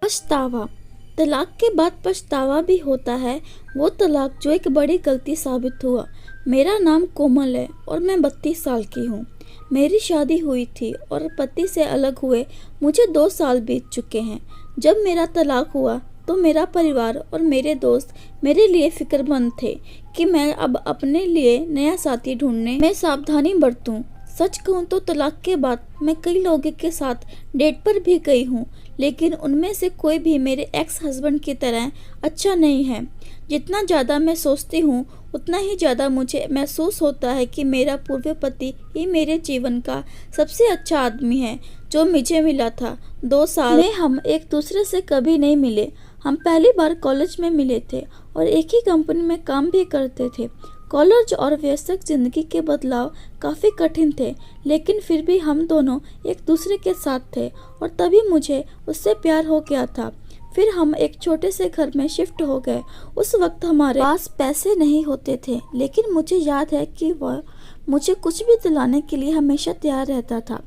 पछतावा। तलाक के बाद पछतावा भी होता है। वो तलाक जो एक बड़ी गलती साबित हुआ। मेरा नाम कोमल है और मैं 32 साल की हूँ। मेरी शादी हुई थी और पति से अलग हुए मुझे 2 साल बीत चुके हैं। जब मेरा तलाक हुआ तो मेरा परिवार और मेरे दोस्त मेरे लिए फिक्रमंद थे कि मैं अब अपने लिए नया साथी ढूंढने में सावधानी बरतूं। सच कहूँ तो तलाक के बाद मैं कई लोगों के साथ डेट पर भी गई हूँ, लेकिन उनमें से कोई भी मेरे एक्स हस्बैंड की तरह अच्छा नहीं है। जितना ज़्यादा मैं सोचती हूँ उतना ही ज़्यादा मुझे महसूस होता है कि मेरा पूर्व पति ही मेरे जीवन का सबसे अच्छा आदमी है जो मुझे मिला था। 2 साल में हम एक दूसरे से कभी नहीं मिले। हम पहली बार कॉलेज में मिले थे और एक ही कंपनी में काम भी करते थे। कॉलेज और व्यस्तक जिंदगी के बदलाव काफ़ी कठिन थे, लेकिन फिर भी हम दोनों एक दूसरे के साथ थे और तभी मुझे उससे प्यार हो गया था। फिर हम एक छोटे से घर में शिफ्ट हो गए। उस वक्त हमारे पास पैसे नहीं होते थे, लेकिन मुझे याद है कि वह मुझे कुछ भी दिलाने के लिए हमेशा तैयार रहता था।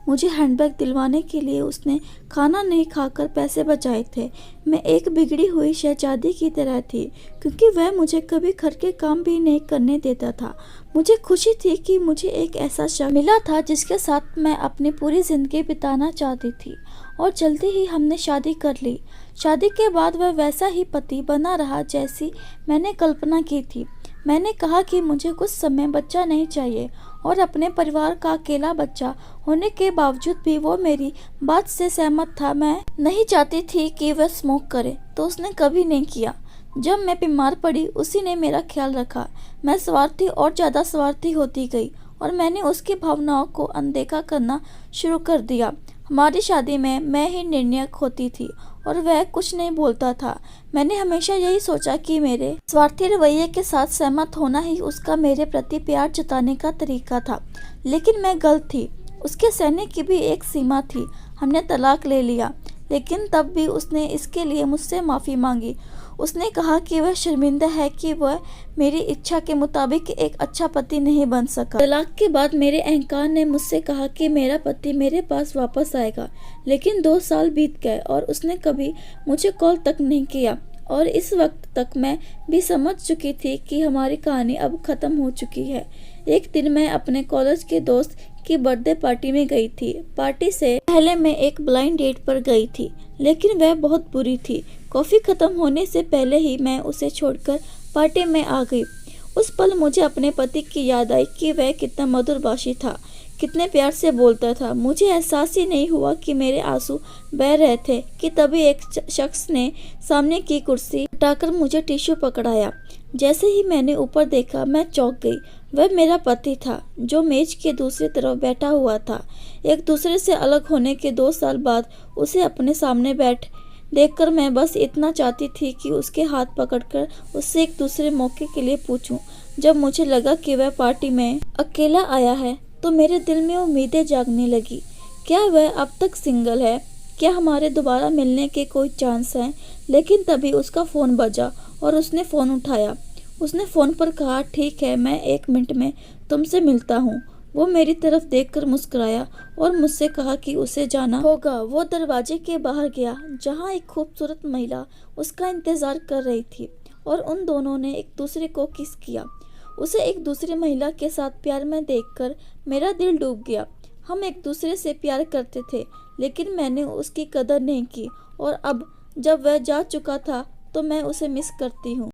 मुझे हैंडबैग दिलवाने के लिए उसने खाना नहीं खाकर पैसे बचाए थे। मैं एक बिगड़ी हुई शहजादी की तरह थी, क्योंकि वह मुझे कभी घर के काम भी नहीं करने देता था। मुझे खुशी थी कि मुझे एक ऐसा शख्स मिला था जिसके साथ मैं अपनी पूरी ज़िंदगी बिताना चाहती थी, और जल्दी ही हमने शादी कर ली। शादी के बाद वह वैसा ही पति बना रहा जैसी मैंने कल्पना की थी। मैंने कहा कि मुझे कुछ समय बच्चा नहीं चाहिए, और अपने परिवार का अकेला बच्चा होने के बावजूद भी वो मेरी बात से सहमत था। मैं नहीं चाहती थी कि वह स्मोक करे, तो उसने कभी नहीं किया। जब मैं बीमार पड़ी उसी ने मेरा ख्याल रखा। मैं स्वार्थी और ज़्यादा स्वार्थी होती गई और मैंने उसकी भावनाओं को अनदेखा करना शुरू कर दिया। हमारी शादी में मैं ही निर्णायक होती थी और वह कुछ नहीं बोलता था। मैंने हमेशा यही सोचा कि मेरे स्वार्थी रवैये के साथ सहमत होना ही उसका मेरे प्रति प्यार जताने का तरीका था, लेकिन मैं गलत थी। उसके सहने की भी एक सीमा थी। हमने तलाक ले लिया, लेकिन तब भी उसने इसके लिए मुझसे माफ़ी मांगी। उसने कहा कि वह शर्मिंदा है कि वह मेरी इच्छा के मुताबिक एक अच्छा पति नहीं बन सका। तलाक के बाद मेरे अहंकार ने मुझसे कहा कि मेरा पति मेरे पास वापस आएगा, लेकिन 2 साल बीत गए और उसने कभी मुझे कॉल तक नहीं किया। और इस वक्त तक मैं भी समझ चुकी थी कि हमारी कहानी अब ख़त्म हो चुकी है। एक दिन मैं अपने कॉलेज के दोस्त की बर्थडे पार्टी में गई थी। पार्टी से पहले मैं एक ब्लाइंड डेट पर गई थी, लेकिन वह बहुत बुरी थी। कॉफ़ी ख़त्म होने से पहले ही मैं उसे छोड़कर पार्टी में आ गई। उस पल मुझे अपने पति की याद आई कि वह कितना मधुरभाषी था, कितने प्यार से बोलता था। मुझे एहसास ही नहीं हुआ कि मेरे आंसू बह रहे थे कि तभी एक शख्स ने सामने की कुर्सी हटाकर मुझे टिश्यू पकड़ाया। जैसे ही मैंने ऊपर देखा, मैं चौंक गई। वह मेरा पति था, जो मेज के दूसरी तरफ बैठा हुआ था। एक दूसरे से अलग होने के 2 साल बाद उसे अपने सामने देखकर मैं बस इतना चाहती थी कि उसके हाथ पकड़कर उससे एक दूसरे मौके के लिए पूछूं। जब मुझे लगा कि वह पार्टी में अकेला आया है, तो मेरे दिल में उम्मीदें जागने लगी। क्या वह अब तक सिंगल है? क्या हमारे दोबारा मिलने के कोई चांस हैं? लेकिन तभी उसका फ़ोन बजा और उसने फ़ोन उठाया। उसने फ़ोन पर कहा, ठीक है, मैं 1 मिनट में तुमसे मिलता हूँ। वो मेरी तरफ देखकर मुस्कुराया और मुझसे कहा कि उसे जाना होगा। वो दरवाजे के बाहर गया, जहाँ एक खूबसूरत महिला उसका इंतज़ार कर रही थी, और उन दोनों ने एक दूसरे को किस किया। उसे एक दूसरी महिला के साथ प्यार में देखकर मेरा दिल डूब गया। हम एक दूसरे से प्यार करते थे, लेकिन मैंने उसकी कदर नहीं की, और अब जब वह जा चुका था तो मैं उसे मिस करती हूँ।